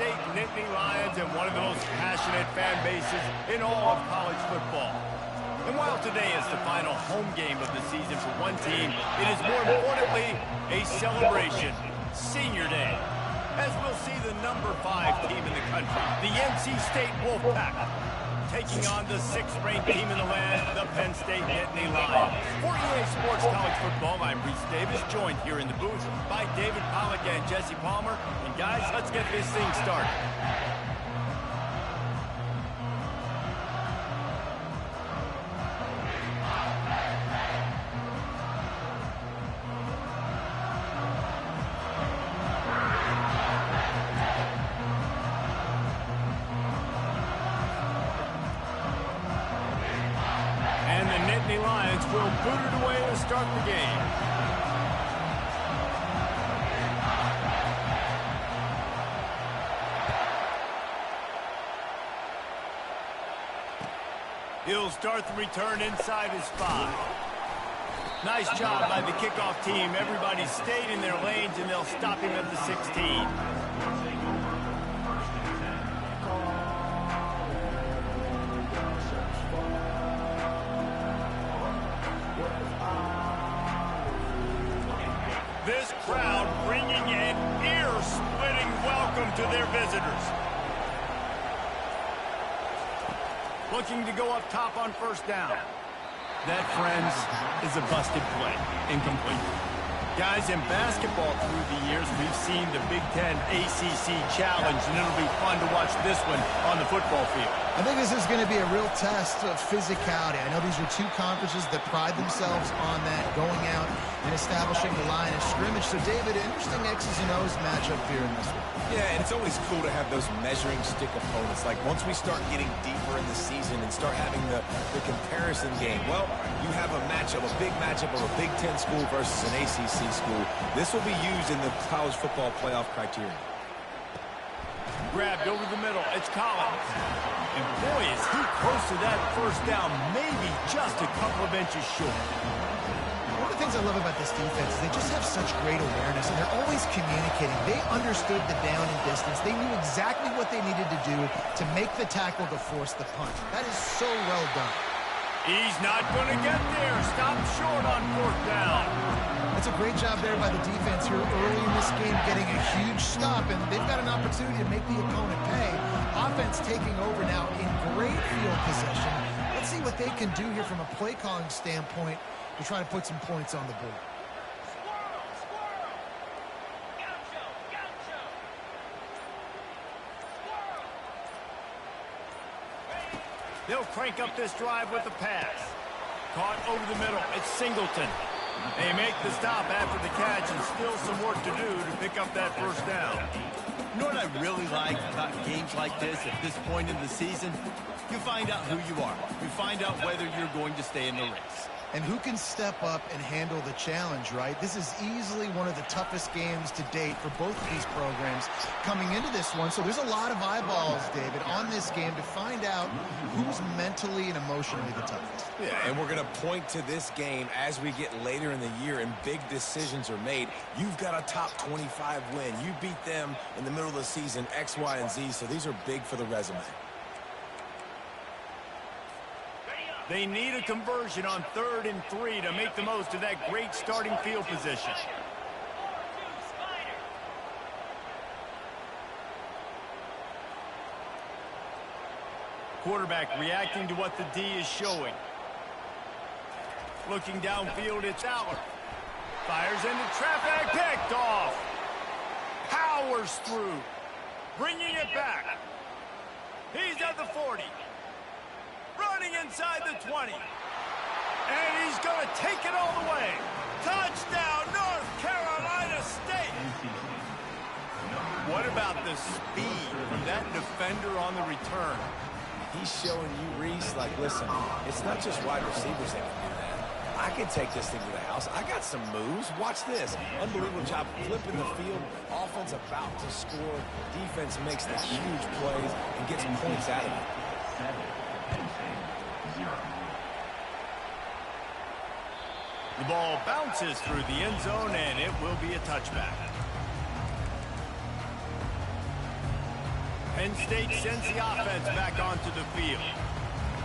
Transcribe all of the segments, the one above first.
State Nittany Lions and one of the most passionate fan bases in all of college football. And while today is the final home game of the season for one team, it is more importantly a celebration, Senior Day, as we'll see the number 5 team in the country, the NC State Wolfpack, taking on the 6th-ranked team in the land, the Penn State Nittany Lions. For EA Sports College Football, I'm Reese Davis, joined here in the booth by David Pollack and Jesse Palmer. And guys, let's get this thing started. Lions will boot it away to start the game. He'll start the return inside his 5. Nice job by the kickoff team. Everybody stayed in their lanes, and they'll stop him at the 16. This crowd bringing an ear-splitting welcome to their visitors. Looking to go up top on first down. That, friends, is a busted play. Incomplete. Guys, in basketball through the years, we've seen the Big Ten ACC Challenge, and it'll be fun to watch this one on the football field. I think this is going to be a real test of physicality. I know these are two conferences that pride themselves on that, going out and establishing the line of scrimmage. So, David, interesting X's and O's matchup here in this one. Yeah, and it's always cool to have those measuring stick opponents. Like, once we start getting deeper in the season and start having the comparison game, well, you have a matchup, a big matchup of a Big Ten school versus an ACC school. This will be used in the college football playoff criteria. Grabbed over the middle. It's Collins. And boy, is he close to that first down, maybe just a couple of inches short. One of the things I love about this defense is they just have such great awareness, and they're always communicating. They understood the down and distance. They knew exactly what they needed to do to make the tackle to force the punt. That is so well done. He's not going to get there. Stop short on 4th down. That's a great job there by the defense here early in this game, getting a huge stop, and they've got an opportunity to make the opponent pay. Offense taking over now in great field possession. Let's see what they can do here from a play calling standpoint to try to put some points on the board. They'll crank up this drive with the pass. Caught over the middle. It's Singleton. They make the stop after the catch, and still some work to do to pick up that first down. You know what I really like about games like this at this point in the season? You find out who you are. You find out whether you're going to stay in the race. And who can step up and handle the challenge, right? This is easily one of the toughest games to date for both of these programs coming into this one. So there's a lot of eyeballs, David, on this game to find out who's mentally and emotionally the toughest. Yeah, and we're going to point to this game as we get later in the year and big decisions are made. You've got a top 25 win. You beat them in the middle of the season, X, Y, and Z, so these are big for the resume. They need a conversion on 3rd and 3 to make the most of that great starting field position. Quarterback reacting to what the D is showing. Looking downfield, it's Aller. Fires into traffic, picked off. Powers through. Bringing it back. He's at the 40. Running inside the 20. And he's going to take it all the way. Touchdown, North Carolina State. What about the speed from that defender on the return? He's showing you, Reese, like, listen, it's not just wide receivers that can do that. I can take this thing to the house. I got some moves. Watch this. Unbelievable job flipping the field. Offense about to score. Defense makes the huge plays and gets points out of it. The ball bounces through the end zone, and it will be a touchback. Penn State sends the offense back onto the field.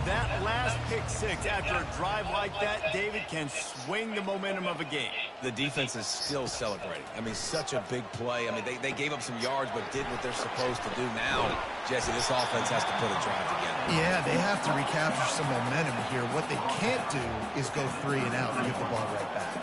That last pick six after a drive like that, David, can swing the momentum of a game. The defense is still celebrating. I mean, such a big play. I mean, they gave up some yards but did what they're supposed to do. Now, Jesse, this offense has to put a drive together. Yeah, they have to recapture some momentum here. What they can't do is go 3 and out and give the ball right back.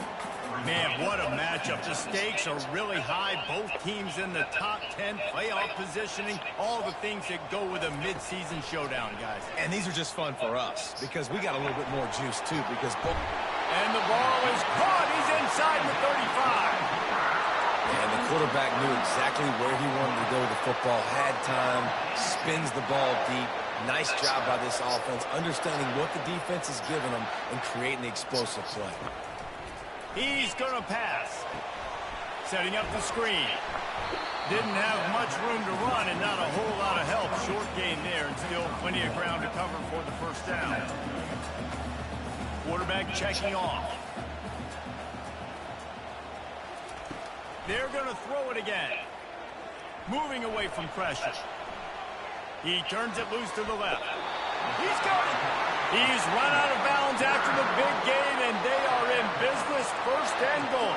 Man, what a matchup. The stakes are really high. Both teams in the top 10, playoff positioning, all the things that go with a midseason showdown, guys. And these are just fun for us because we got a little bit more juice, too, because both... And the ball is caught. He's inside the 35. And the quarterback knew exactly where he wanted to go with the football, had time, spins the ball deep. Nice job by this offense, understanding what the defense is giving them and creating the explosive play. He's going to pass. Setting up the screen. Didn't have much room to run and not a whole lot of help. Short gain there and still plenty of ground to cover for the first down. Quarterback checking off. They're going to throw it again. Moving away from pressure. He turns it loose to the left. He's got it. He's run out of bounds after the big gain, and they are in business, 1st and goal.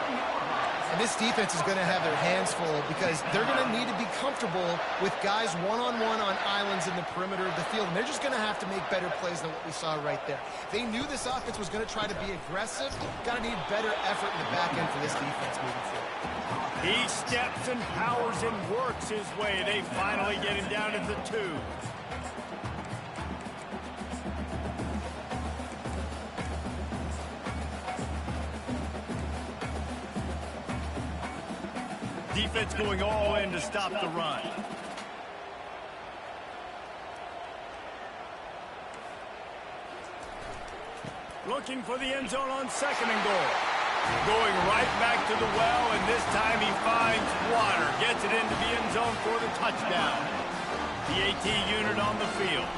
And this defense is going to have their hands full because they're going to need to be comfortable with guys one-on-one on islands in the perimeter of the field. And they're just going to have to make better plays than what we saw right there. They knew this offense was going to try to be aggressive. Got to need better effort in the back end for this defense moving forward. He steps and powers and works his way. They finally get him down at the 2. Defense going all in to stop the run. Looking for the end zone on 2nd and goal. Going right back to the well, and this time he finds water. Gets it into the end zone for the touchdown. The AT unit on the field.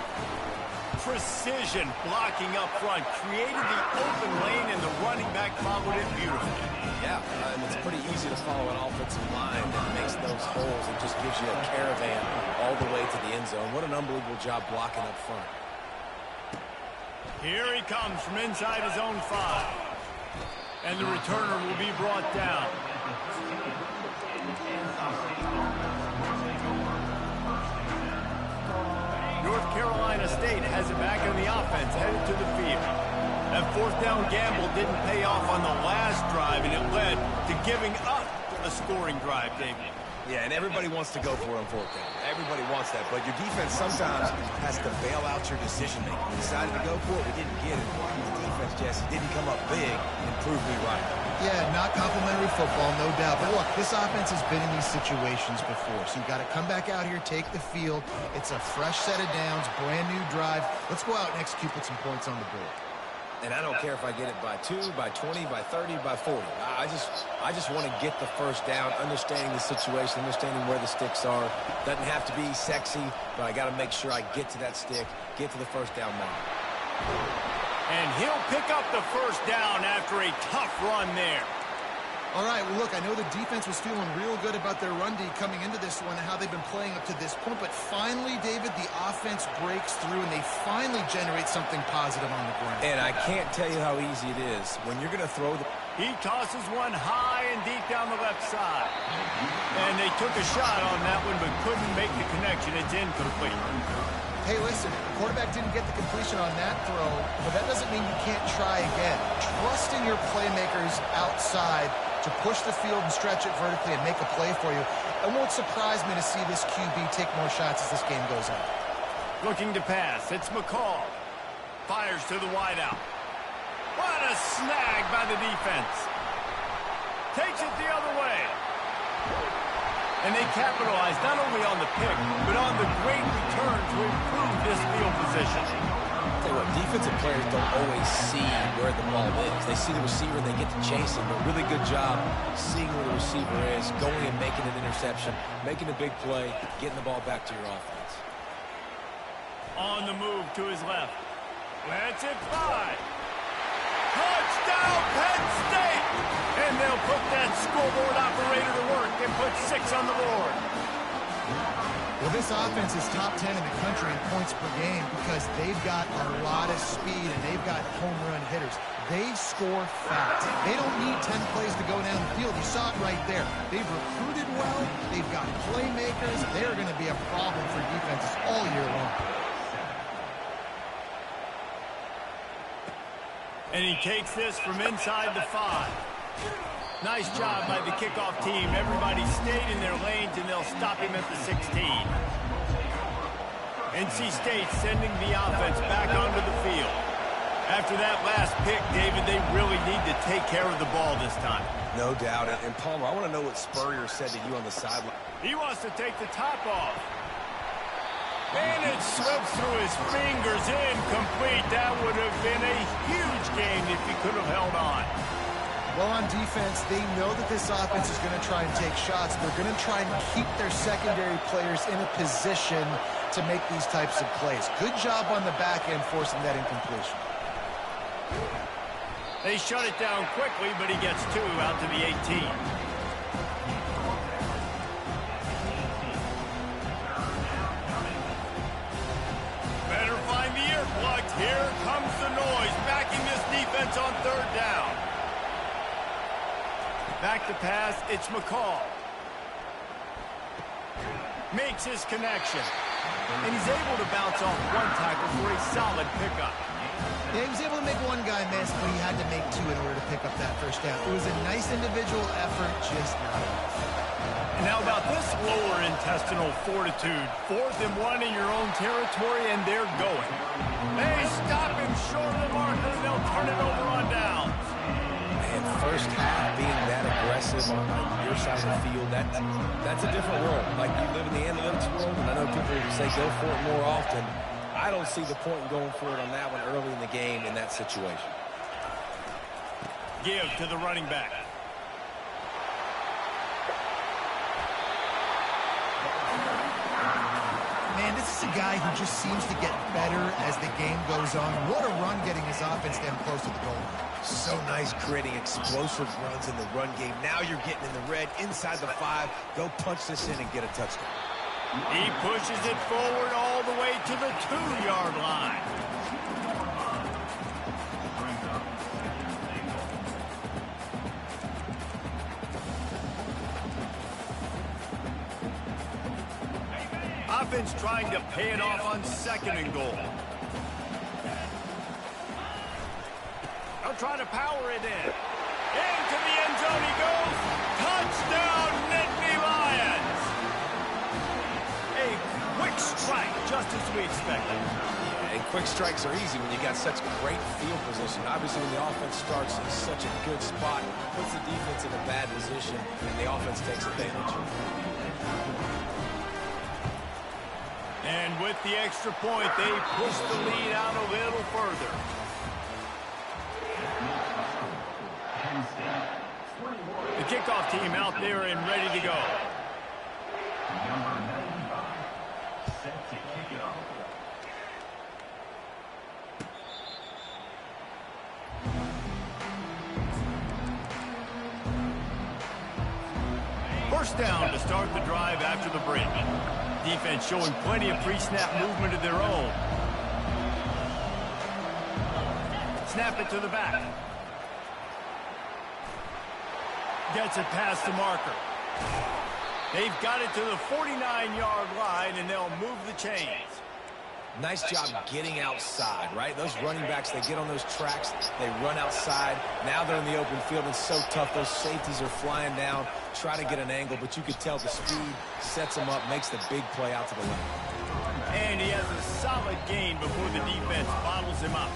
Precision blocking up front. Created the open lane, and the running back followed it beautifully. Yeah, and it's pretty easy to follow an offensive line that makes those holes and just gives you a caravan all the way to the end zone. What an unbelievable job blocking up front. Here he comes from inside his own 5. And the returner will be brought down. North Carolina State has it back in the offense, headed to the field. That 4th down gamble didn't pay off on the last drive, and it led to giving up a scoring drive, David. Yeah, and everybody wants to go for it on 4th down. Everybody wants that, but your defense sometimes has to bail out your decision-making. We decided to go for it, we didn't get it. The defense, Jesse, didn't come up big and prove me right. Yeah, not complimentary football, no doubt. But look, this offense has been in these situations before, so you've got to come back out here, take the field. It's a fresh set of downs, brand new drive. Let's go out and execute, put some points on the board. And I don't care if I get it by 2, by 20, by 30, by 40. I just want to get the first down, understanding the situation, understanding where the sticks are. Doesn't have to be sexy, but I got to make sure I get to that stick, get to the first down mark. And he'll pick up the first down after a tough run there. All right, well, look, I know the defense was feeling real good about their run D coming into this one and how they've been playing up to this point, but finally, David, the offense breaks through and they finally generate something positive on the ground. And I can't tell you how easy it is. When you're going to throw the... He tosses one high and deep down the left side. And they took a shot on that one, but couldn't make the connection. It's incomplete. Hey, listen, the quarterback didn't get the completion on that throw, but that doesn't mean you can't try again. Trusting your playmakers outside to push the field and stretch it vertically and make a play for you. It won't surprise me to see this QB take more shots as this game goes on. Looking to pass. It's McCall. Fires to the wideout. What a snag by the defense. Takes it the other way. And they capitalize not only on the pick, but on the great return to improve this field position. Tell you what, defensive players don't always see where the ball is. They see the receiver, they get to chase him. A really good job seeing where the receiver is, going and making an interception, making a big play, getting the ball back to your offense. On the move to his left. Lets it fly. Touchdown, Penn State! And they'll put that scoreboard operator to work and put 6 on the board. Well, this offense is top 10 in the country in points per game because they've got a lot of speed and they've got home run hitters. They score fast. They don't need 10 plays to go down the field. You saw it right there. They've recruited well. They've got playmakers. They're going to be a problem for defenses all year long. And he takes this from inside the 5. Nice job by the kickoff team. Everybody stayed in their lanes, and they'll stop him at the 16. NC State sending the offense back onto the field. After that last pick, David, they really need to take care of the ball this time. No doubt. And Palmer, I want to know what Spurrier said to you on the sideline. He wants to take the top off. And it slips through his fingers, incomplete. That would have been a huge game if he could have held on. Well, on defense, they know that this offense is going to try and take shots. They're going to try and keep their secondary players in a position to make these types of plays. Good job on the back end forcing that incompletion. They shut it down quickly, but he gets 2 out to the 18. Better find the earplugs. Here comes the noise, backing this defense on 3rd down. Back to pass, it's McCall. Makes his connection. And he's able to bounce off 1 tackle for a solid pickup. Yeah, he was able to make 1 guy miss, but he had to make 2 in order to pick up that 1st down. It was a nice individual effort, just not enough. And how about this lower intestinal fortitude? 4th and 1 in your own territory, and they're going. They stop him short of the marker, and they'll turn it over on downs. And first half being that aggressive on your side of the field, that's a different world. Like, you live in the analytics world, and I know people say go for it more often. I don't see the point in going for it on that one early in the game in that situation. Give to the running back. Man, this is a guy who just seems to get better as the game goes on. What a run getting his offense down close to the goal line. So nice creating explosive runs in the run game. Now you're getting in the red inside the 5. Go punch this in and get a touchdown. He pushes it forward all the way to the 2-yard line. Offense trying to pay it off on 2nd and goal. They'll try to power it in. Into the end zone he goes. Touchdown, Nittany Lions. A quick strike, just as we expected. Yeah, and quick strikes are easy when you got such great field position. Obviously, when the offense starts in such a good spot, puts the defense in a bad position, and the offense takes advantage. And with the extra point, they push the lead out a little further. The kickoff team out there and ready to go. Set to kick it off. First down to start the drive after the break. Defense showing plenty of pre-snap movement of their own. Snap it to the back. Gets it past the marker. They've got it to the 49-yard line, and they'll move the chains. Nice job getting outside, right? Those running backs, they get on those tracks, they run outside. Now they're in the open field. It's so tough. Those safeties are flying down, try to get an angle, but you could tell the speed sets him up, makes the big play out to the left. And he has a solid gain before the defense bottles him up.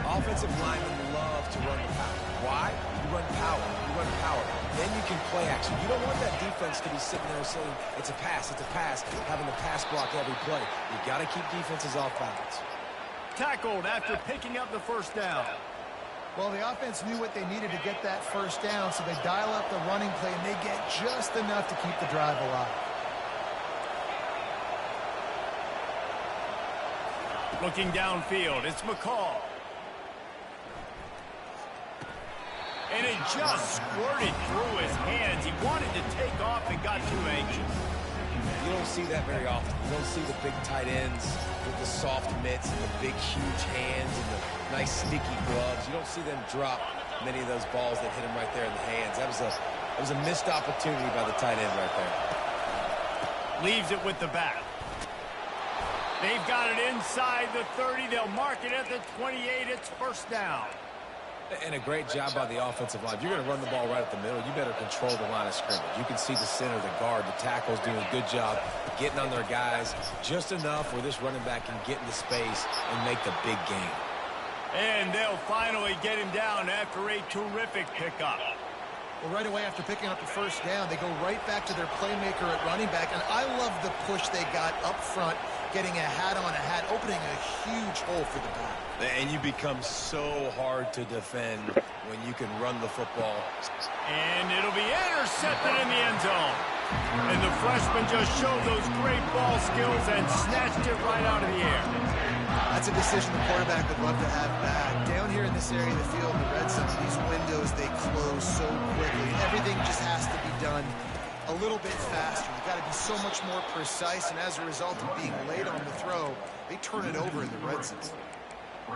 Offensive linemen love to run the power. Why? You run power. You run power. Then you can play action. You don't want that defense to be sitting there saying, it's a pass, having to pass block every play. You got to keep defenses off balance. Tackled after picking up the first down. Well, the offense knew what they needed to get that first down, so they dial up the running play, and they get just enough to keep the drive alive. Looking downfield, it's McCall. And it just squirted through his hands. He wanted to take off and got too anxious. You don't don't see that very often. You don't see the big tight ends with the soft mitts and the big, huge hands and the nice, sticky gloves. You don't see them drop many of those balls that hit them right there in the hands. That was a missed opportunity by the tight end right there. Leaves it with the back. They've got it inside the 30. They'll mark it at the 28. It's first down. And a great job by the offensive line. If you're going to run the ball right at the middle, you better control the line of scrimmage. You can see the center, the guard, the tackles doing a good job getting on their guys just enough where this running back can get into space and make the big game. And they'll finally get him down after a terrific pickup. Well, right away after picking up the first down, they go right back to their playmaker at running back. And I love the push they got up front, getting a hat on a hat, opening a huge hole for the back. And you become so hard to defend when you can run the football. And it'll be intercepted in the end zone. And the freshman just showed those great ball skills and snatched it right out of the air. That's a decision the quarterback would love to have back. Down here in this area of the field, in the red zone, these windows, they close so quickly. Everything just has to be done a little bit faster. You've got to be so much more precise, and as a result of being late on the throw, they turn it over in the red zone.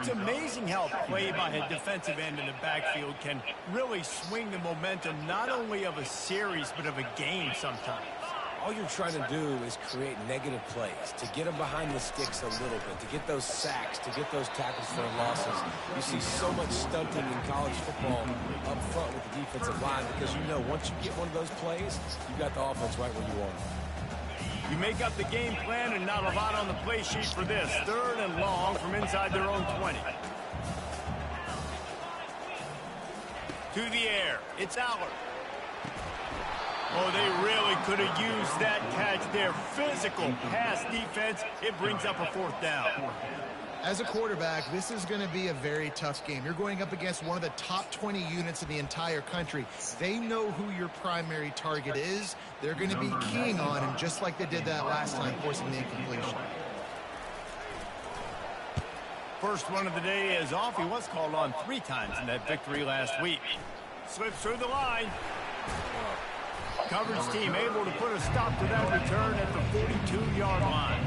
It's amazing how play by a defensive end in the backfield can really swing the momentum not only of a series but of a game sometimes. All you're trying to do is create negative plays, to get them behind the sticks a little bit, to get those sacks, to get those tackles for losses. You see so much stunting in college football up front with the defensive line because you know once you get one of those plays, you got the offense right where you want it. You make up the game plan and not a lot on the play sheet for this. 3rd and long from inside their own 20. To the air. It's Aller. Oh, they really could have used that catch there. Physical pass defense. It brings up a 4th down. As a quarterback, this is going to be a very tough game. You're going up against one of the top 20 units in the entire country. They know who your primary target is. They're going to be keying on him just like they did that last time, forcing the incompletion. First one of the day is off. He was called on 3 times in that victory last week. Slips through the line. Coverage team able to put a stop to that return at the 42-yard line.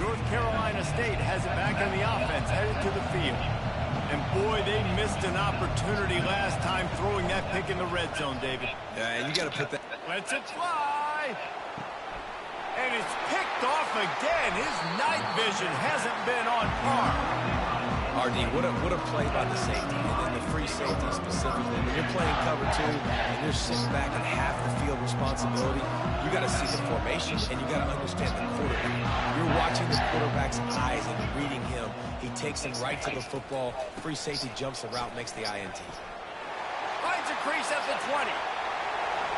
North Carolina State has it back on the offense, headed to the field. And boy, they missed an opportunity last time throwing that pick in the red zone, David. Yeah, and you got to put that. Lets it fly. And it's picked off again. His night vision hasn't been on par. RD, what a play by the safety, and then the free safety specifically. When you're playing cover 2 and you're sitting back at half the field responsibility, you got to see the formation and you got to understand the quarterback. You're watching the quarterback's eyes and reading him. He takes him right to the football. Free safety jumps the route, makes the INT. Finds a crease at the 20.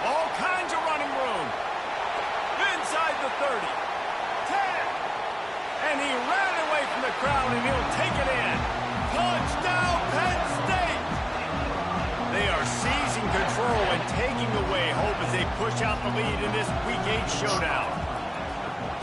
All kinds of running room. Inside the 30. 10. And he ran away from the crowd, and he'll take it in. Touchdown, Penn State! They are seizing control and taking away hope as they push out the lead in this Week 8 showdown.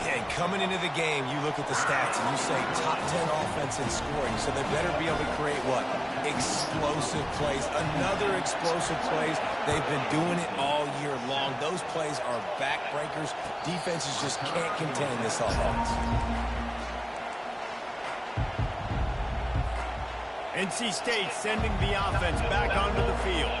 Yeah, and coming into the game, you look at the stats, and you say top 10 offense in scoring, so they better be able to create what? Explosive plays. Another explosive plays. They've been doing it all year long. Those plays are backbreakers. Defenses just can't contain this offense. NC State sending the offense back onto the field.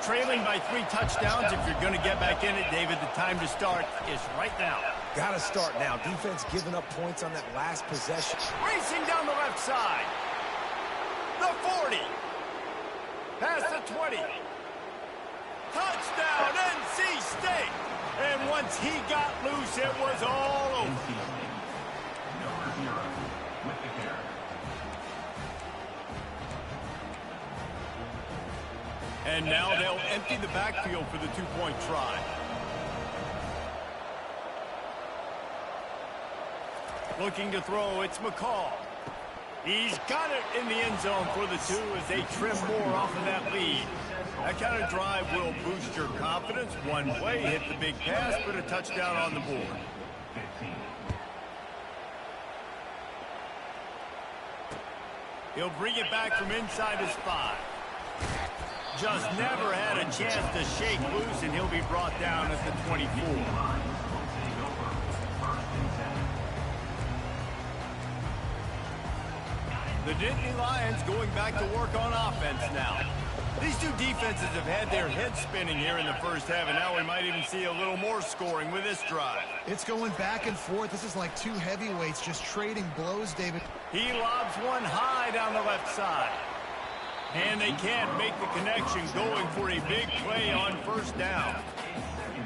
Trailing by 3 touchdowns. If you're going to get back in it, David, the time to start is right now. Got to start now. Defense giving up points on that last possession. Racing down the left side. The 40. Past the 20. Touchdown, NC State. And once he got loose, it was all over. And now they'll empty the backfield for the 2-point try. Looking to throw, it's McCall. He's got it in the end zone for the 2 as they trim more off of that lead. That kind of drive will boost your confidence. One play, hit the big pass, put a touchdown on the board. He'll bring it back from inside his 5. Just never had a chance to shake loose, and he'll be brought down at the 24. The Dynasty Lions going back to work on offense now. These two defenses have had their heads spinning here in the first half, and now we might even see a little more scoring with this drive. It's going back and forth. This is like two heavyweights just trading blows, David. He lobs one high down the left side. And they can't make the connection, going for a big play on first down.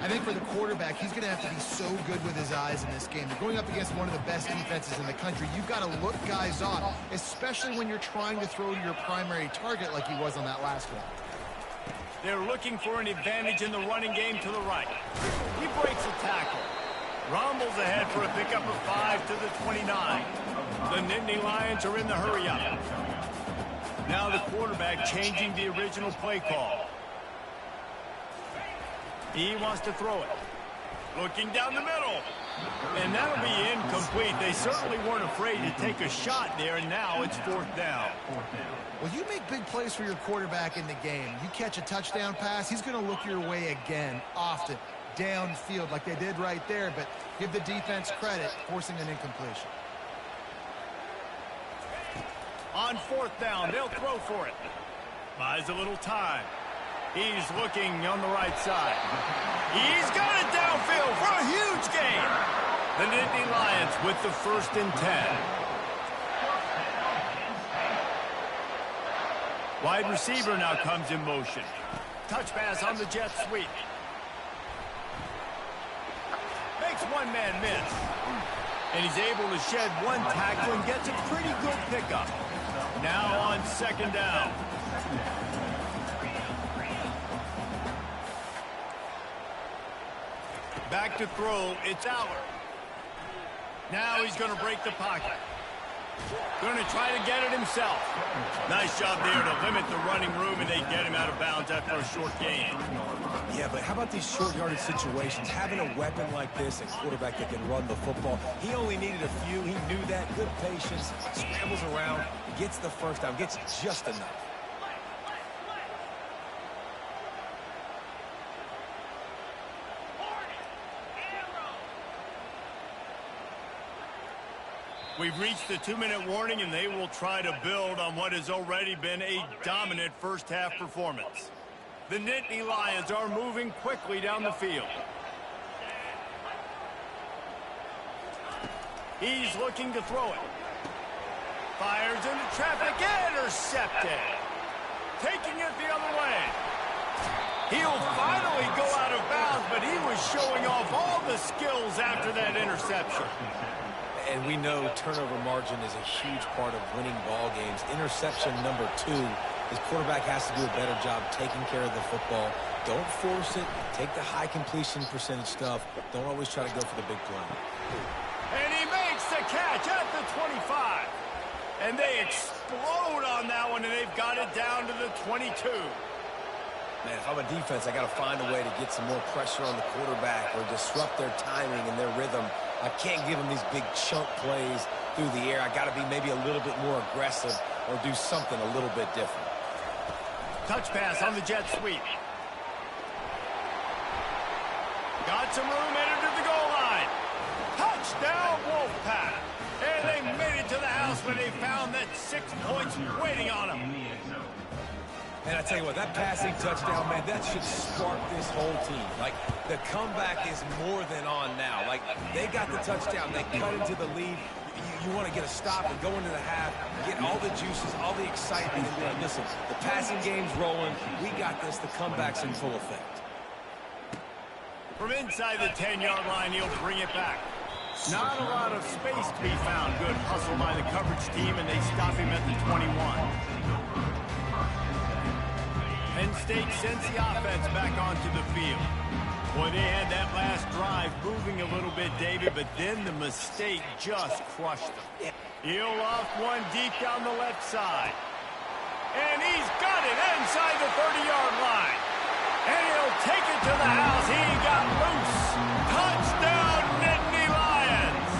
I think for the quarterback, he's going to have to be so good with his eyes in this game. You're going up against one of the best defenses in the country. You've got to look guys off, especially when you're trying to throw to your primary target like he was on that last one. They're looking for an advantage in the running game to the right. He breaks a tackle. Rumbles ahead for a pickup of 5 to the 29. The Nittany Lions are in the hurry-up. Now the quarterback changing the original play call. He wants to throw it. Looking down the middle. And that'll be incomplete. They certainly weren't afraid to take a shot there, and now it's fourth down. Well, you make big plays for your quarterback in the game. You catch a touchdown pass, he's going to look your way again, often, downfield like they did right there, but give the defense credit, forcing an incompletion. On fourth down, they'll throw for it. Buys a little time. He's looking on the right side. He's got it downfield for a huge gain. The Nittany Lions with the 1st and 10. Wide receiver now comes in motion. Touch pass on the jet sweep. Makes one man miss. And he's able to shed one tackle and gets a pretty good pickup. Now on 2nd down. Back to throw, it's Aller. Now he's going to break the pocket. Going to try to get it himself. Nice job there to limit the running room, and they get him out of bounds after a short gain. Yeah, but how about these short yardage situations? Having a weapon like this, a quarterback that can run the football, he only needed a few. He knew that. Good patience, scrambles around, gets the first down, gets just enough. We've reached the 2-minute warning, and they will try to build on what has already been a dominant first-half performance. The Nittany Lions are moving quickly down the field. He's looking to throw it. Fires into traffic, intercepted. Taking it the other way. He'll finally go out of bounds, but he was showing off all the skills after that interception. And we know turnover margin is a huge part of winning ball games. Interception number 2. His quarterback has to do a better job taking care of the football. Don't force it. Take the high completion percentage stuff. Don't always try to go for the big play. And he makes the catch at the 25. And they explode on that one, and they've got it down to the 22. Man, if I'm a defense, I got to find a way to get some more pressure on the quarterback or disrupt their timing and their rhythm. I can't give them these big chunk plays through the air. I got to be maybe a little bit more aggressive or do something a little bit different. Touch pass on the jet sweep. Got some room, headed to the goal line. Touchdown, Wolfpack. And they made it to the house when they found that 6 points waiting on them. And I tell you what, that passing touchdown, man, that should spark this whole team. Like, the comeback is more than on now. Like, they got the touchdown. They cut into the lead. You want to get a stop and go into the half, get all the juices, all the excitement, and be like, listen, the passing game's rolling. We got this. The comeback's in full effect. From inside the 10-yard line, he'll bring it back. Not a lot of space to be found. Good hustle by the coverage team, and they stop him at the 21. Penn State sends the offense back onto the field. Boy, they had that last drive moving a little bit, David, but then the mistake just crushed them. He'll loft one deep down the left side. And he's got it inside the 30-yard line. And he'll take it to the house. He got loose. Touchdown, Nittany Lions.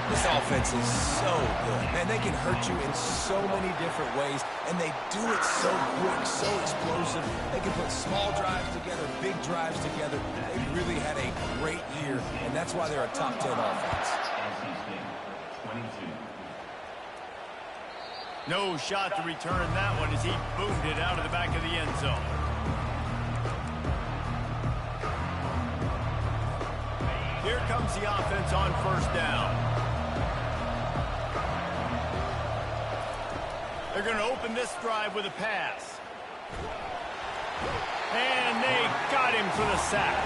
This offense defense is so good. Man, they can hurt you in so many different ways, and they do it so quick, so explosive. They can put small drives together, big drives together. They really had a great year, and that's why they're a top 10 offense. No shot to return that one as he boomed it out of the back of the end zone. Here comes the offense on first down. They're going to open this drive with a pass. And they got him for the sack.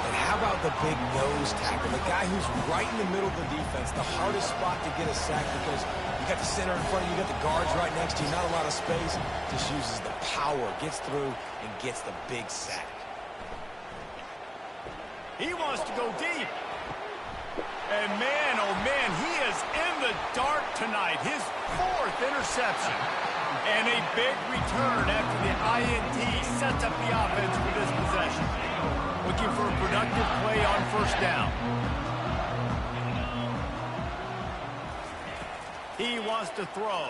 And how about the big nose tackle? The guy who's right in the middle of the defense, the hardest spot to get a sack because you got the center in front of you, you got the guards right next to you, not a lot of space. Just uses the power, gets through, and gets the big sack. He wants to go deep. And man, oh man, he is in the dark tonight. His 4th interception. And a big return after the INT sets up the offense for this possession. Looking for a productive play on first down. He wants to throw.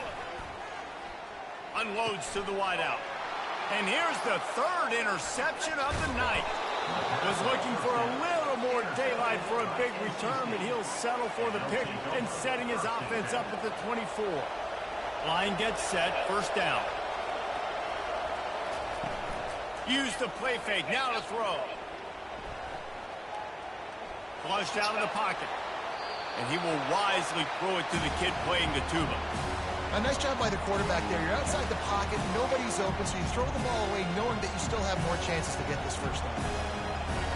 Unloads to the wideout. And here's the 3rd interception of the night. Was looking for a little more daylight for a big return, but he'll settle for the pick and setting his offense up at the 24. Line gets set, first down. Use the play fake, now to throw. Flushed out of the pocket. And he will wisely throw it to the kid playing the tuba. A nice job by the quarterback there. You're outside the pocket, nobody's open, so you throw the ball away knowing that you still have more chances to get this first down.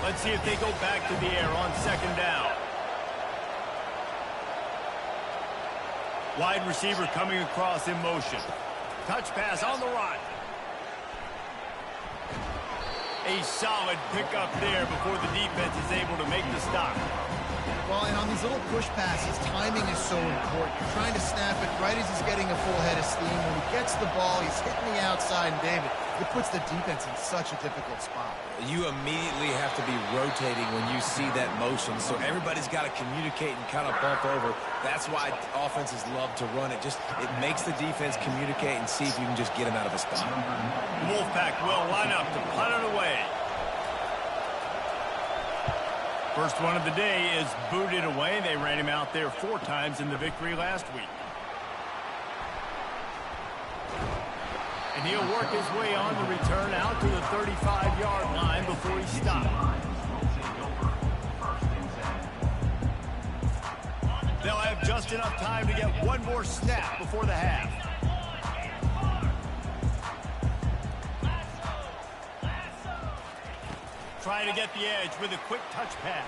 Let's see if they go back to the air on second down. Wide receiver coming across in motion. Touch pass on the run. A solid pickup there before the defense is able to make the stop. Well, and on these little push passes, timing is so important. You're trying to snap it right as he's getting a full head of steam. When he gets the ball, he's hitting the outside, and David, it puts the defense in such a difficult spot. You immediately have to be rotating when you see that motion, so everybody's got to communicate and kind of bump over. That's why offenses love to run it. It makes the defense communicate and see if you can just get him out of a spot. Wolfpack will line up to punt it away. First one of the day is booted away. They ran him out there 4 times in the victory last week. And he'll work his way on the return out to the 35-yard line before he stopped. They'll have just enough time to get one more snap before the half. Trying to get the edge with a quick touch pass.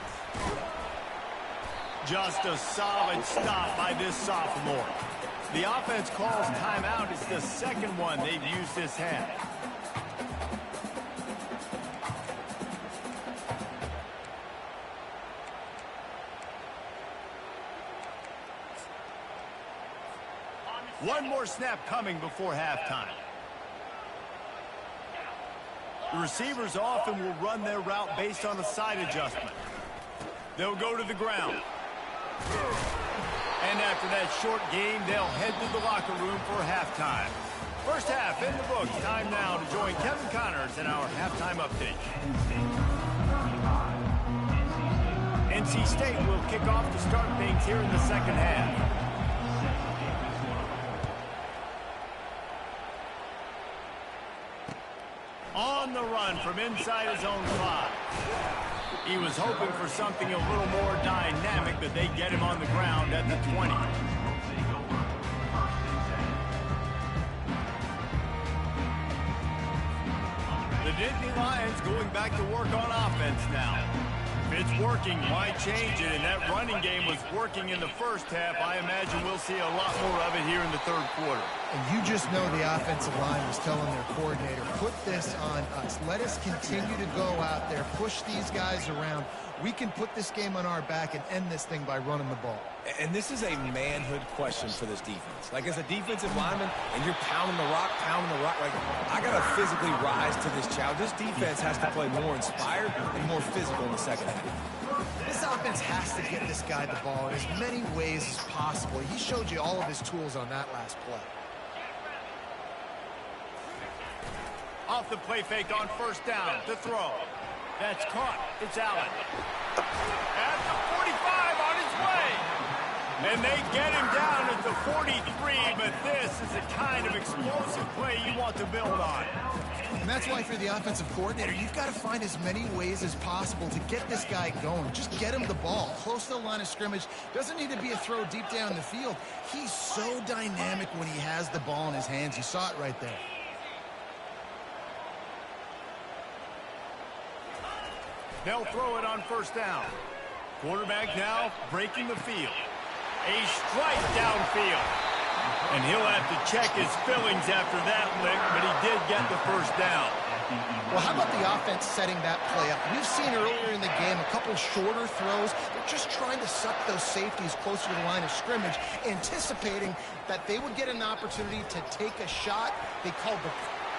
Just a solid stop by this sophomore. The offense calls timeout. It's the second one they've used this half. One more snap coming before halftime. The receivers often will run their route based on a side adjustment. They'll go to the ground. And after that short game, they'll head to the locker room for halftime. First half in the books. Time now to join Kevin Connors in our halftime update. NC State will kick off to start things here in the second half. On the run from inside his own 5. He was hoping for something a little more dynamic, but they get him on the ground at the 20. The Nittany Lions going back to work on offense now. If it's working, why change it? And that running game was working in the first half. I imagine we'll see a lot more of it here in the third quarter. And you just know the offensive line was telling their coordinator, put this on us. Let us continue to go out there, push these guys around. We can put this game on our back and end this thing by running the ball. And this is a manhood question for this defense. Like, as a defensive lineman, and you're pounding the rock, like, I got to physically rise to this challenge. This defense has to play more inspired and more physical in the second half. This offense has to get this guy the ball in as many ways as possible. He showed you all of his tools on that last play. Off the play fake on first down. The throw. That's caught. It's Allen. At the 45 on his way. And they get him down at the 43, but this is the kind of explosive play you want to build on. And that's why for the offensive coordinator, you've got to find as many ways as possible to get this guy going. Just get him the ball. Close to the line of scrimmage. Doesn't need to be a throw deep down the field. He's so dynamic when he has the ball in his hands. You saw it right there. They'll throw it on first down. Quarterback now breaking the field. A strike downfield. And he'll have to check his fillings after that lick, but he did get the first down. Well, how about the offense setting that play up? We've seen earlier in the game a couple shorter throws. They're just trying to suck those safeties closer to the line of scrimmage, anticipating that they would get an opportunity to take a shot. They called the...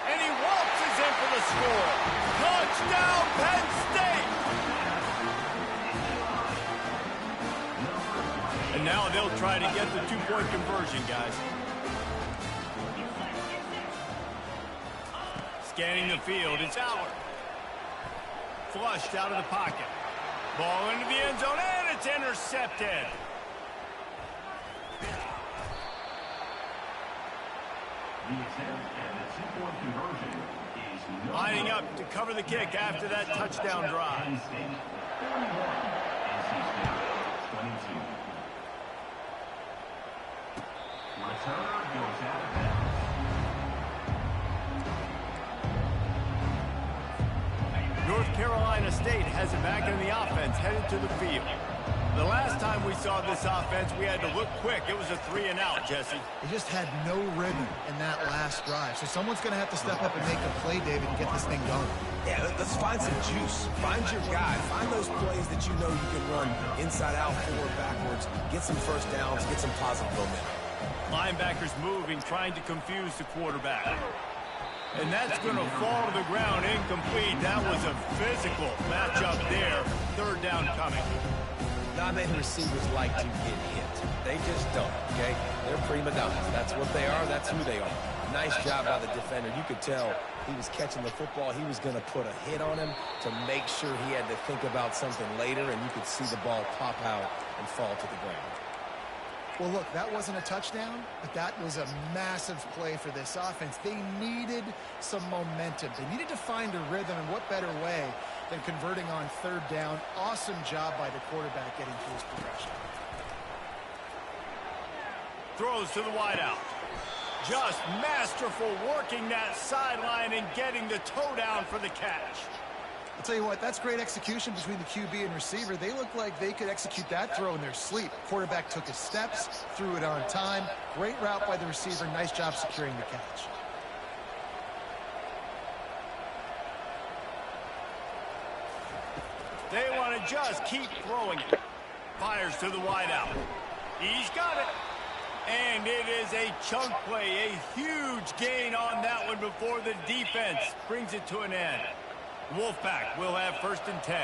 And he waltzes in for the score. Touchdown, Penn State! And now they'll try to get the two-point conversion, guys. Scanning the field, it's Howard. Flushed out of the pocket. Ball into the end zone, and it's intercepted. Lining up to cover the kick after that touchdown drive. North Carolina State has it back in the offense, headed to the field. The last time we saw this offense, we had to look quick. It was a 3-and-out, Jesse. They just had no rhythm in that last drive. So someone's going to have to step up and make a play, David, and get this thing going. Yeah, let's find some juice. Find your guy. Find those plays that you know you can run inside out, forward, backwards. Get some first downs. Get some positive momentum. Linebackers moving, trying to confuse the quarterback. And that's going to fall to the ground incomplete. That was a physical matchup there. Third down coming. Not many receivers like to get hit. They just don't, okay? They're prima donnas. That's what they are. That's who they are. Nice job by the defender. You could tell he was catching the football. He was going to put a hit on him to make sure he had to think about something later, and you could see the ball pop out and fall to the ground. Well, look, that wasn't a touchdown, but that was a massive play for this offense. They needed some momentum. They needed to find a rhythm, and what better way than converting on third down. Awesome job by the quarterback getting through his progression. Throws to the wideout. Just masterful working that sideline and getting the toe down for the catch. I'll tell you what, that's great execution between the QB and receiver. They look like they could execute that throw in their sleep. Quarterback took his steps, threw it on time. Great route by the receiver. Nice job securing the catch. They want to just keep throwing it. Fires to the wideout. He's got it. And it is a chunk play, a huge gain on that one before the defense brings it to an end. Wolfpack will have first and 10.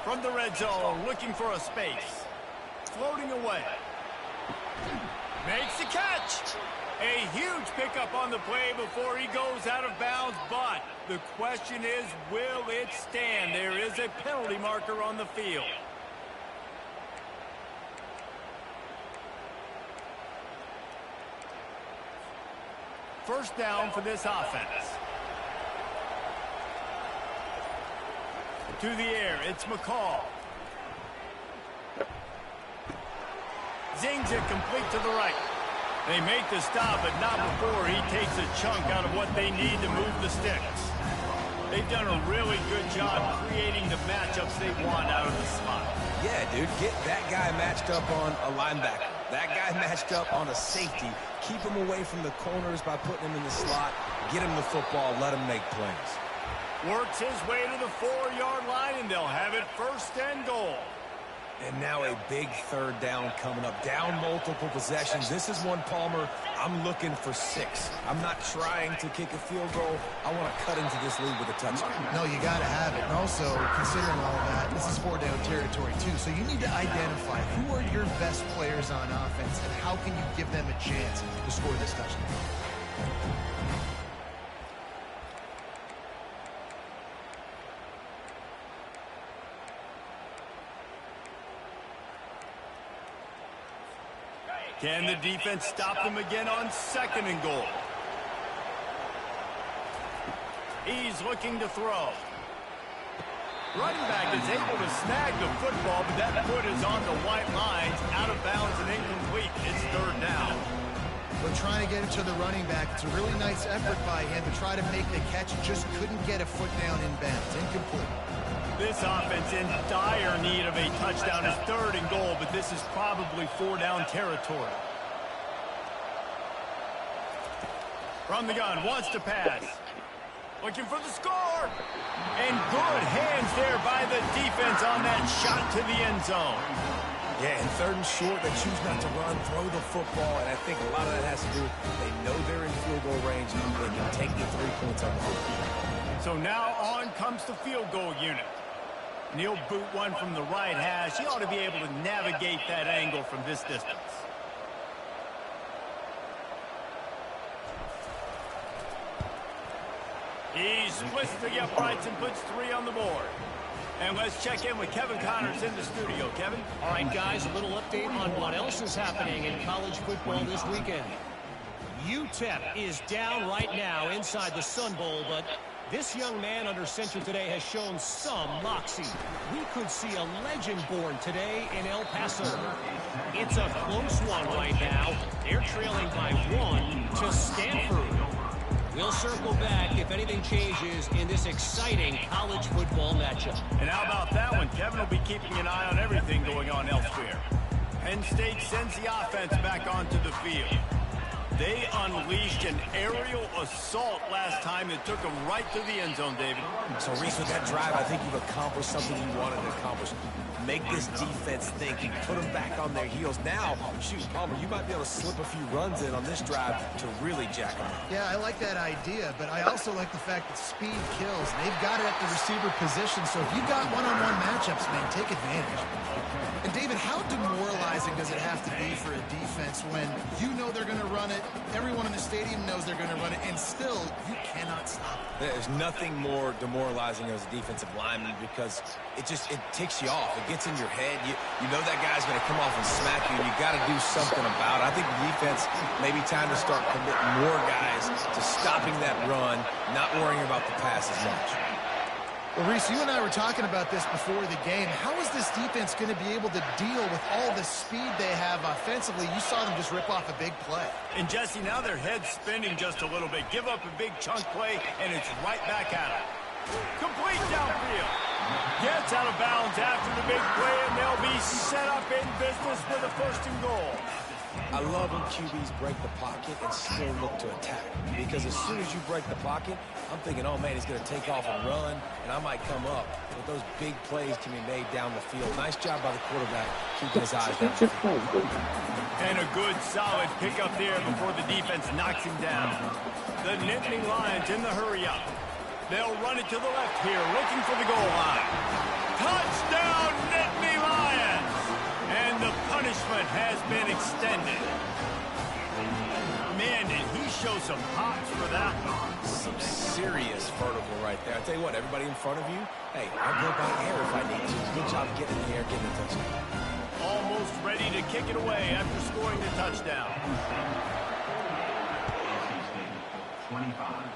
From the red zone, looking for a space. Floating away. Makes the catch. A huge pickup on the play before he goes out of bounds, but the question is, will it stand? There is a penalty marker on the field. First down for this offense. To the air, it's McCall. Zings it complete to the right. They make the stop, but not before he takes a chunk out of what they need to move the sticks. They've done a really good job creating the matchups they want out of the slot. Yeah, dude, get that guy matched up on a linebacker. That guy matched up on a safety. Keep him away from the corners by putting him in the slot. Get him the football. Let him make plays. Works his way to the 4-yard line, and they'll have it 1st and goal. And now a big 3rd down coming up. Down multiple possessions. This is one, Palmer, I'm looking for 6. I'm not trying to kick a field goal. I want to cut into this lead with a touchdown. No, you got to have it. And also, considering all that, this is 4-down territory, too. So you need to identify who are your best players on offense and how can you give them a chance to score this touchdown. Can the defense stop them again on 2nd and goal? He's looking to throw. Running back is able to snag the football, but that foot is on the white lines, out of bounds and incomplete. It's 3rd down. We're trying to get it to the running back. It's a really nice effort by him to try to make the catch. Just couldn't get a foot down in bounds. Incomplete. This offense in dire need of a touchdown is 3rd and goal, but this is probably 4-down territory. From the gun, wants to pass. Looking for the score. And good hands there by the defense on that shot to the end zone. Yeah, and 3rd and short, they choose not to run, throw the football, and I think a lot of that has to do with they know they're in field goal range, and they can take the 3 points on the field. So now on comes the field goal unit. And he'll boot one from the right hash. He ought to be able to navigate that angle from this distance. He splits the uprights and puts 3 on the board. And let's check in with Kevin Connors in the studio. Kevin? All right, guys, a little update on what else is happening in college football this weekend. UTEP is down right now inside the Sun Bowl, but this young man under center today has shown some moxie. We could see a legend born today in El Paso. It's a close one right now. They're trailing by 1 to Stanford. We'll circle back if anything changes in this exciting college football matchup. And how about that one? Kevin will be keeping an eye on everything going on elsewhere. Penn State sends the offense back onto the field. They unleashed an aerial assault last time that took them right to the end zone, David. So, Reese, with that drive, I think you've accomplished something you wanted to accomplish. Make this defense think. Put them back on their heels. Now, shoot, Palmer, you might be able to slip a few runs in on this drive to really jack them up. Yeah, I like that idea, but I also like the fact that speed kills. They've got it at the receiver position, so if you've got one-on-one matchups, man, take advantage. And, David, how demoralizing does it have to be for a defense when you know they're going to run it, everyone in the stadium knows they're going to run it, and still you cannot stop it? There's nothing more demoralizing as a defensive lineman because it ticks you off. It gets in your head. You know that guy's going to come off and smack you, and you got to do something about it. I think the defense maybe time to start committing more guys to stopping that run, not worrying about the pass as much. Well, Reese, you and I were talking about this before the game. How is this defense going to be able to deal with all the speed they have offensively? You saw them just rip off a big play. And, Jesse, now their head's spinning just a little bit. Give up a big chunk play, and it's right back at them. Complete downfield. Gets out of bounds after the big play, and they'll be set up in business with a 1st and goal. I love when QBs break the pocket and still look to attack. Because as soon as you break the pocket, I'm thinking, oh, man, he's going to take off and run, and I might come up. But those big plays can be made down the field. Nice job by the quarterback keeping his eyes down the field. And a good, solid pickup there before the defense knocks him down. The Nittany Lions in the hurry-up. They'll run it to the left here, looking for the goal line. Touchdown, Nittany Lions! And the punishment has been extended. Man, did he show some hops for that one. Some serious vertical right there. I tell you what, everybody in front of you, hey, I'll go by air if I need to. Good job getting in the air, getting a touchdown. Almost ready to kick it away after scoring the touchdown. 25.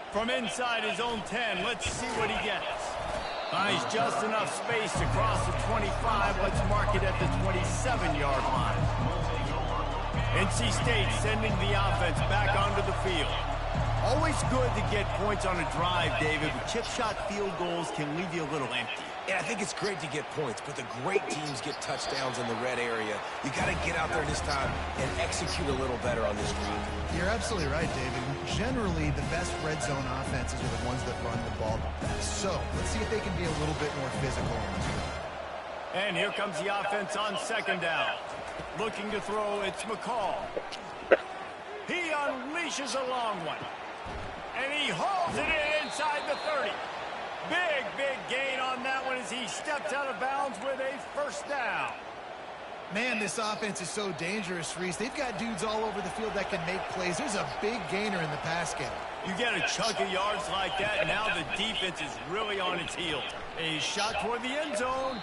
From inside his own 10, let's see what he gets. Buys just enough space to cross the 25. Let's mark it at the 27-yard line. NC State sending the offense back onto the field. Always good to get points on a drive, David, but chip shot field goals can leave you a little empty. Yeah, I think it's great to get points, but the great teams get touchdowns in the red area. You got to get out there this time and execute a little better on this drive. You're absolutely right, David. Generally, the best red zone offenses are the ones that run the ball the best. So let's see if they can be a little bit more physical on this one. And here comes the offense on second down. Looking to throw, it's McCall. He unleashes a long one. And he hauls it in inside the 30. Big gain on that one as he steps out of bounds with a first down. Man, this offense is so dangerous, Reese. They've got dudes all over the field that can make plays. There's a big gainer in the pass game. You get a chunk of yards like that, now the defense is really on its heels. A shot toward the end zone,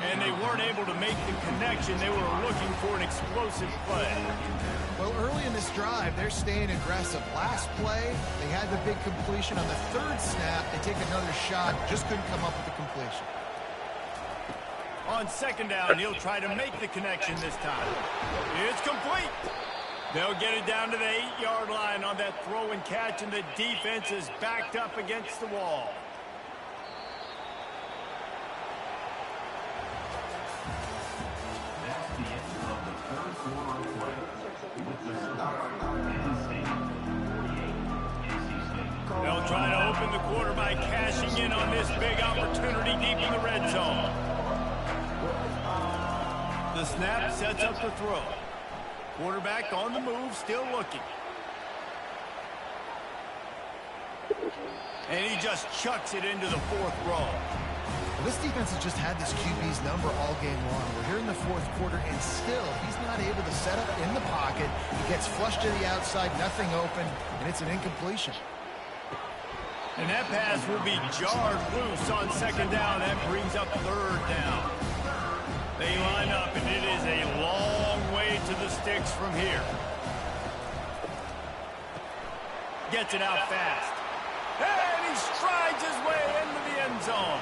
and they weren't able to make the connection. They were looking for an explosive play. Well, early in this drive, they're staying aggressive. Last play, they had the big completion. On the third snap, they take another shot, just couldn't come up with the completion. On second down, he'll try to make the connection this time. It's complete. They'll get it down to the 8-yard line on that throw and catch, and the defense is backed up against the wall. That's the end of the third quarter of play. With the score, Penn State 48, NC State. They'll try to open the quarter by cashing in on this big opportunity deep in the red zone. The snap sets up the throw. Quarterback on the move, still looking. And he just chucks it into the fourth row. Well, this defense has just had this QB's number all game long. We're here in the fourth quarter, and still, he's not able to set up in the pocket. He gets flushed to the outside, nothing open, and it's an incompletion. And that pass will be jarred loose on second down. That brings up third down. They line up, and it is a long way to the sticks from here. Gets it out fast. And he strides his way into the end zone.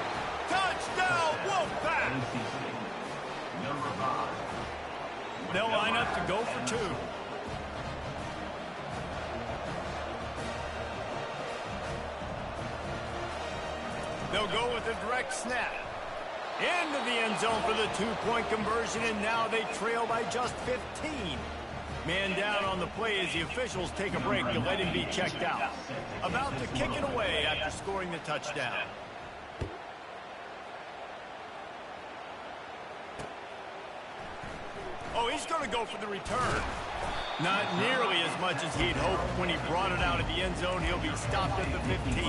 Touchdown, Wolfpack! NC State, number 5. They'll line up to go for two. They'll go with a direct snap. Into the end zone for the two-point conversion, and now they trail by just 15. Man down on the play as the officials take a break to let him be checked out. About to kick it away after scoring the touchdown. Oh, he's going to go for the return. Not nearly as much as he'd hoped when he brought it out of the end zone. He'll be stopped at the 15.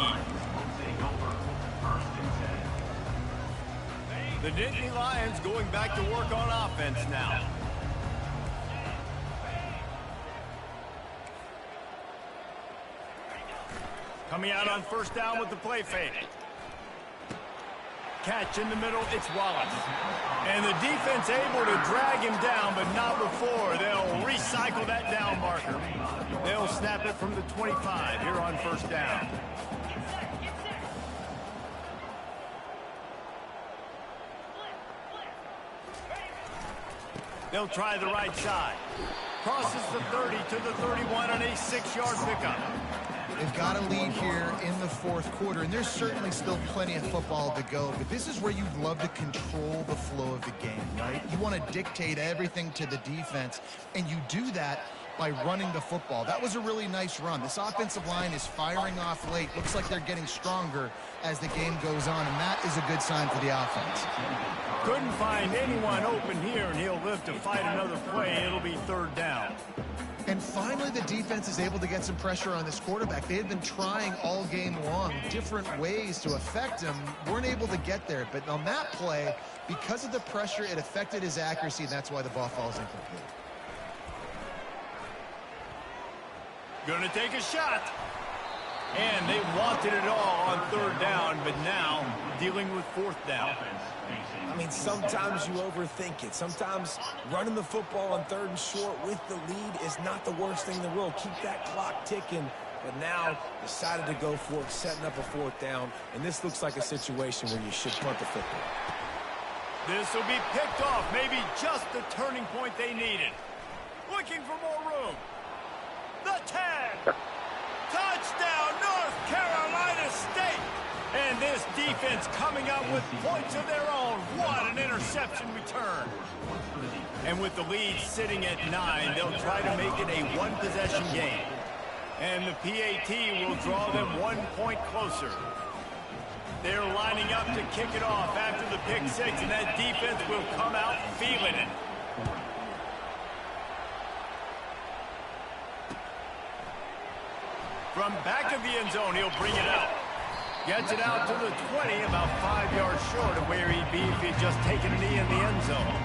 The Nittany Lions going back to work on offense now. Coming out on first down with the play fake. Catch in the middle, it's Wallace. And the defense able to drag him down, but not before. They'll recycle that down marker. They'll snap it from the 25 here on first down. They'll try the right side. Crosses the 30 to the 31 on a 6-yard pickup. They've got a lead here in the fourth quarter, and there's certainly still plenty of football to go, but this is where you'd love to control the flow of the game, right? You want to dictate everything to the defense, and you do that by running the football. That was a really nice run. This offensive line is firing off late. Looks like they're getting stronger as the game goes on, and that is a good sign for the offense. Couldn't find anyone open here, and he'll live to fight another play. It'll be third down. And finally, the defense is able to get some pressure on this quarterback. They had been trying all game long different ways to affect him. Weren't able to get there. But on that play, because of the pressure, it affected his accuracy, and that's why the ball falls incomplete. Gonna take a shot. And they wanted it all on third down, but now dealing with fourth down. I mean, sometimes you overthink it. Sometimes running the football on third and short with the lead is not the worst thing in the world. Keep that clock ticking. But now decided to go for it, setting up a fourth down. And this looks like a situation where you should punt the football. This will be picked off. Maybe just the turning point they needed. Looking for more room. The 10. defense coming up with points of their own. What an interception return. And with the lead sitting at 9, they'll try to make it a one-possession game. And the PAT will draw them 1 point closer. They're lining up to kick it off after the pick 6, and that defense will come out feeling it. From back of the end zone, he'll bring it out. Gets it out to the 20, about 5 yards short of where he'd be if he'd just taken a knee in the end zone.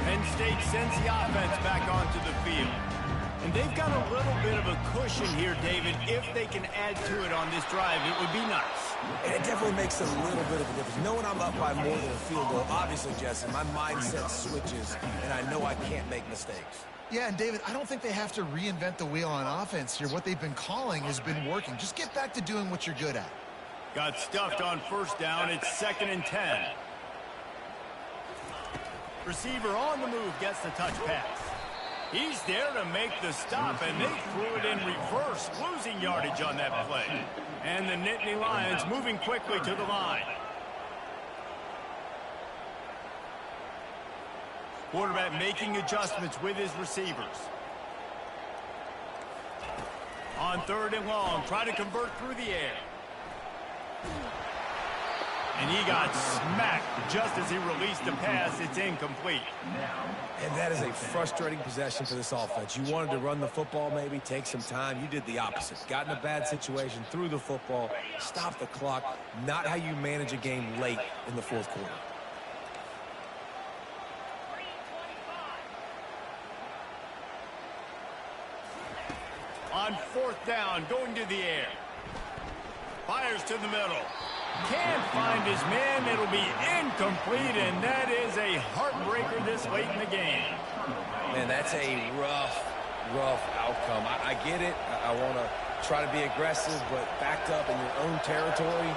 Penn State sends the offense back onto the field. And they've got a little bit of a cushion here, David. If they can add to it on this drive, it would be nice. And it definitely makes a little bit of a difference. Knowing I'm up by more than a field goal, obviously, Jesse, my mindset switches, and I know I can't make mistakes. Yeah, and David, I don't think they have to reinvent the wheel on offense here. What they've been calling has been working. Just get back to doing what you're good at. Got stuffed on first down. It's 2nd and 10. Receiver on the move gets the touch pass. He's there to make the stop, and they threw it in reverse, losing yardage on that play. And the Nittany Lions moving quickly to the line. Quarterback making adjustments with his receivers. On 3rd and long, try to convert through the air. And he got smacked just as he released the pass. It's incomplete. And that is a frustrating possession for this offense. You wanted to run the football, maybe take some time. You did the opposite. Got in a bad situation, threw the football, stopped the clock. Not how you manage a game late in the 4th quarter. On 4th down, going to the air. Fires to the middle. Can't find his man. It'll be incomplete, and that is a heartbreaker this late in the game. Man, that's a rough outcome. I get it. I want to try to be aggressive, but backed up in your own territory,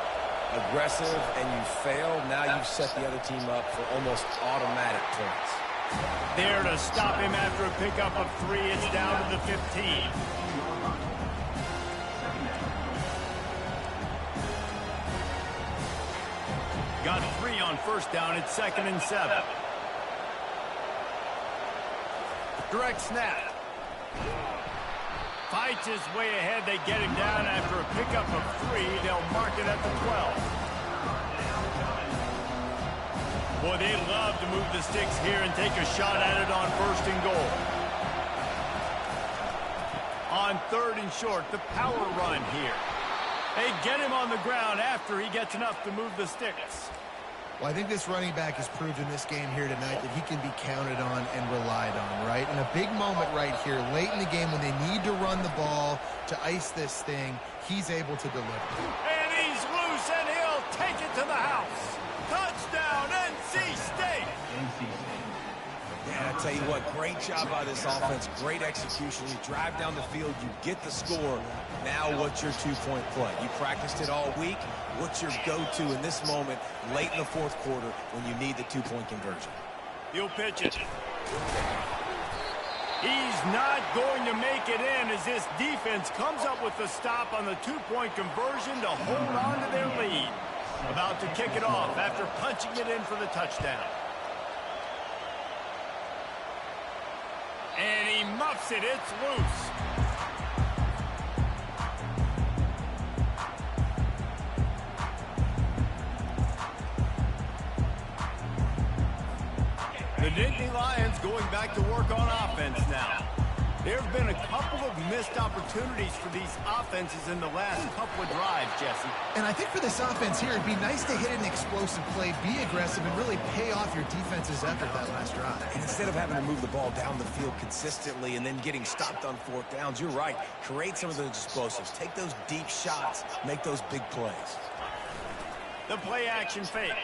aggressive, and you fail. Now you've set the other team up for almost automatic points. There to stop him after a pickup of 3. It's down to the 15. Got 3 on first down. It's 2nd and 7. Direct snap. Fights his way ahead. They get him down after a pickup of 3. They'll mark it at the 12. Boy, they love to move the sticks here and take a shot at it on 1st and goal. On 3rd and short, the power run here. They get him on the ground after he gets enough to move the sticks. Well, I think this running back has proved in this game here tonight that he can be counted on and relied on, right? And a big moment right here, late in the game when they need to run the ball to ice this thing, he's able to deliver. And he's loose, and he'll take it to the house. Touchdown, NC State! Yeah, I tell you what, great job by this offense, great execution. You drive down the field, you get the score. Now what's your 2-point play? You practiced it all week. What's your go-to in this moment late in the 4th quarter when you need the 2-point conversion? He'll pitch it. He's not going to make it in as this defense comes up with the stop on the 2-point conversion to hold on to their lead. About to kick it off after punching it in for the touchdown. And he muffs it. It's loose. The Nittany Lions going back to work on offense now. There have been a couple of missed opportunities for these offenses in the last couple of drives, Jesse. And I think for this offense here, it'd be nice to hit an explosive play, be aggressive, and really pay off your defense's effort that last drive. And instead of having to move the ball down the field consistently and then getting stopped on 4th downs, you're right. Create some of those explosives. Take those deep shots. Make those big plays. The play action fake.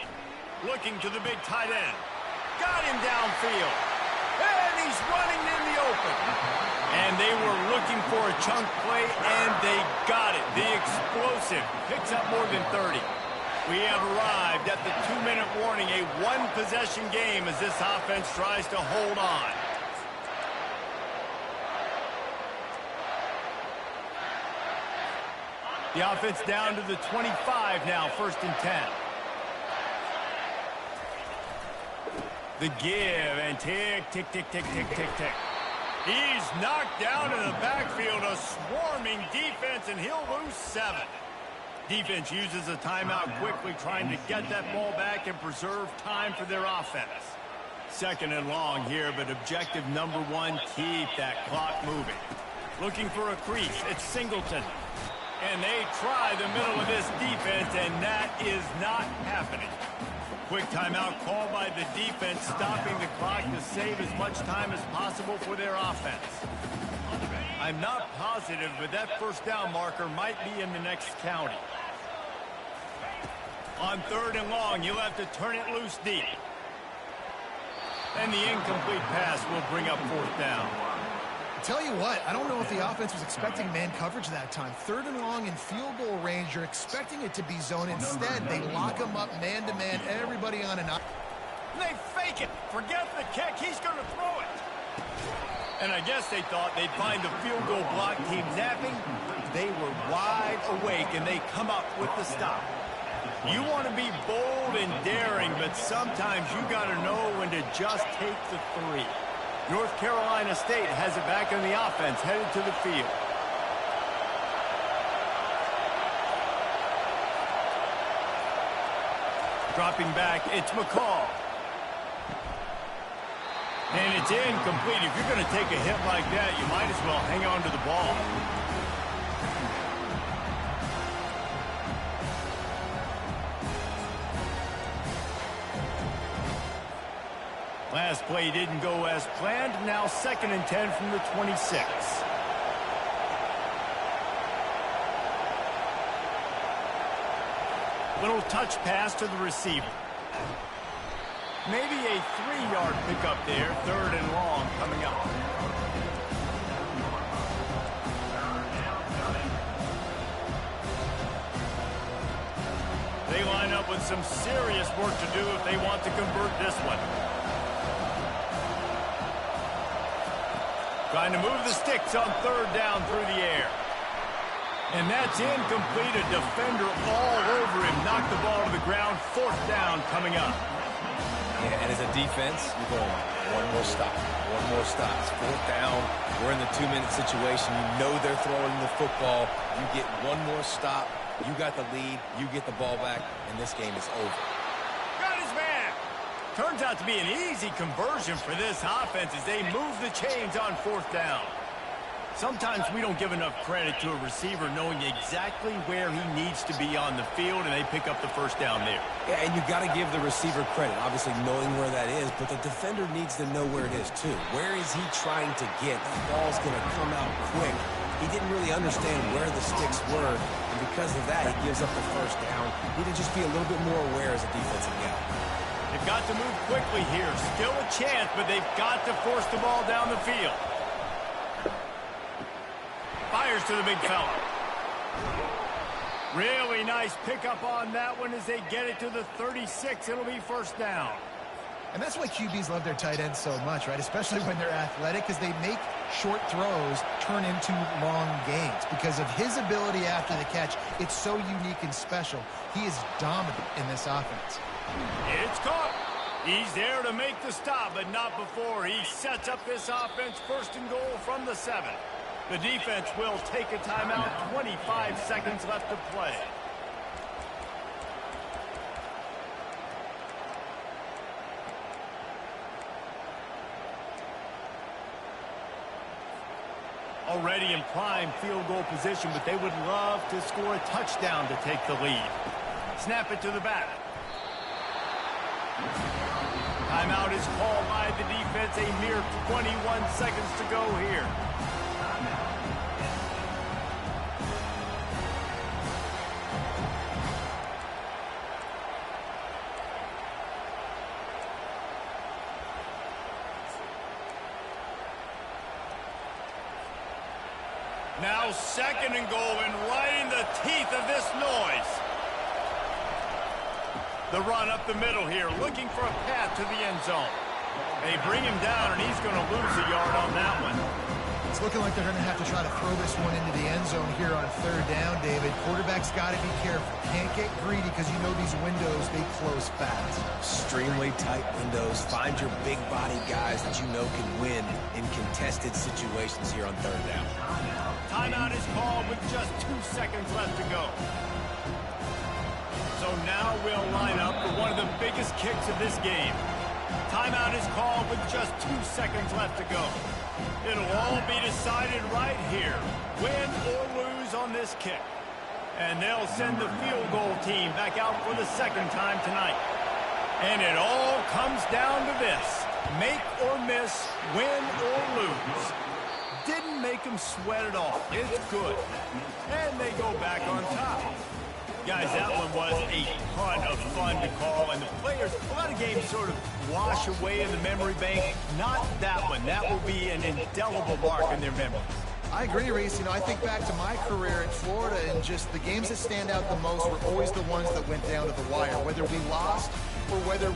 Looking to the big tight end. Got him downfield. And he's running in the open. And they were looking for a chunk play, and they got it. The explosive picks up more than 30. We have arrived at the 2-minute warning, a one-possession game as this offense tries to hold on. The offense down to the 25 now, 1st and 10. The give, and tick, tick, tick, tick, tick, tick, tick. He's knocked down in the backfield, a swarming defense, and he'll lose 7. Defense uses a timeout quickly, trying to get that ball back and preserve time for their offense. 2nd and long here, but objective number 1, keep that clock moving. Looking for a crease, it's Singleton. And they try the middle of this defense, and that is not happening. Quick timeout called by the defense, stopping the clock to save as much time as possible for their offense. I'm not positive, but that 1st down marker might be in the next county. On 3rd and long, you'll have to turn it loose deep. And the incomplete pass will bring up 4th down. Tell you what, I don't know if the offense was expecting man coverage that time. 3rd and long in field goal range, you're expecting it to be zone. Instead, they lock them up man-to-man, everybody on an eye. They fake it. Forget the kick. He's going to throw it. And I guess they thought they'd find the field goal block team napping. They were wide awake, and they come up with the stop. You want to be bold and daring, but sometimes you got to know when to just take the 3. North Carolina State has it back in the offense, headed to the field. Dropping back, it's McCall. And it's incomplete. If you're going to take a hit like that, you might as well hang on to the ball. Last play didn't go as planned. Now 2nd and 10 from the 26. Little touch pass to the receiver. Maybe a 3-yard pickup there. 3rd and long coming up. They line up with some serious work to do if they want to convert this one. Trying to move the sticks on 3rd down through the air. And that's incomplete. A defender all over him. Knocked the ball to the ground. 4th down coming up. Yeah, and as a defense, you're going, one more stop. One more stop. It's 4th down. We're in the 2-minute situation. You know they're throwing the football. You get one more stop. You got the lead. You get the ball back. And this game is over. Got his man. Turns out to be an easy conversion for this offense as they move the chains on 4th down. Sometimes we don't give enough credit to a receiver knowing exactly where he needs to be on the field, and they pick up the 1st down there. Yeah, and you got to give the receiver credit, obviously knowing where that is, but the defender needs to know where it is too. Where is he trying to get? That ball's going to come out quick. He didn't really understand where the sticks were, and because of that, he gives up the 1st down. He needed to just be a little bit more aware as a defensive guy. They've got to move quickly here. Still a chance, but they've got to force the ball down the field. Fires to the big fella. Really nice pickup on that one as they get it to the 36. It'll be 1st down. And that's why QBs love their tight ends so much, right? Especially when they're athletic, because they make short throws turn into long gains. Because of his ability after the catch, it's so unique and special. He is dominant in this offense. It's caught. He's there to make the stop, but not before. He sets up this offense 1st and goal from the 7. The defense will take a timeout. 25 seconds left to play. Already in prime field goal position, but they would love to score a touchdown to take the lead. Snap it to the back. Timeout is called by the defense. A mere 21 seconds to go here. Now 2nd and goal, and right in the teeth of this noise. The run up the middle here, looking for a path to the end zone. They bring him down, and he's going to lose a yard on that one. It's looking like they're going to have to try to throw this one into the end zone here on third down, David. Quarterback's got to be careful. Can't get greedy because you know these windows, they close fast. Extremely tight windows. Find your big body guys that you know can win in contested situations here on third down. Timeout is called with just 2 seconds left to go. So now we'll line up for one of the biggest kicks of this game. Timeout is called with just 2 seconds left to go. It'll all be decided right here, win or lose on this kick. And they'll send the field goal team back out for the second time tonight. And it all comes down to this: make or miss, win or lose. Didn't make them sweat it off. It's good. And they go back on top. Guys, that one was a ton of fun to call, and the players, a lot of games sort of wash away in the memory bank. Not that one. That will be an indelible mark in their memories. I agree, Reese. You know, I think back to my career in Florida, and just the games that stand out the most were always the ones that went down to the wire, whether we lost or whether